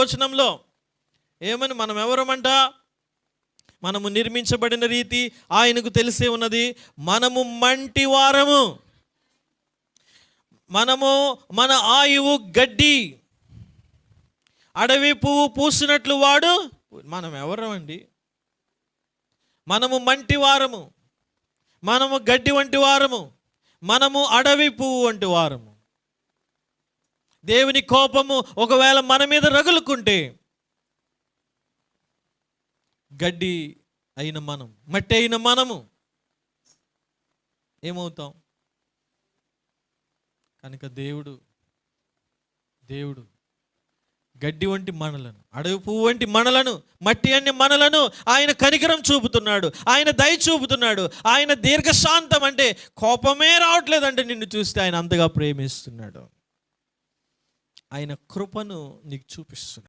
వచనంలో ఏమని, మనం ఎవరమంట? మనము నిర్మించబడిన రీతి ఆయనకు తెలిసే ఉన్నది. మనము మంటి వారము, మనము మన ఆయువు గడ్డి, అడవి పువ్వు పూసినట్లు వాడు. మనం ఎవరమండి? మనము మంటి వారము, మనము గడ్డి వంటి వారము, మనము అడవి పువ్వు వంటి వారము. దేవుని కోపము ఒకవేళ మన మీద రగులుకుంటే, గడ్డి అయిన మనం, మట్టి అయిన మనము ఏమవుతాం? కనుక దేవుడు గడ్డి వంటి మనలను, అడవి పువ్వు వంటి మనలను, మట్టి అన్ని మనలను ఆయన కనికరం చూపుతున్నాడు, ఆయన దయ చూపుతున్నాడు. ఆయన దీర్ఘశాంతం, అంటే కోపమే రావట్లేదంటే నిన్ను చూస్తే ఆయన అంతగా ప్రేమిస్తున్నాడు. ఆయన కృపను నీకు చూపిస్తున్నాడు.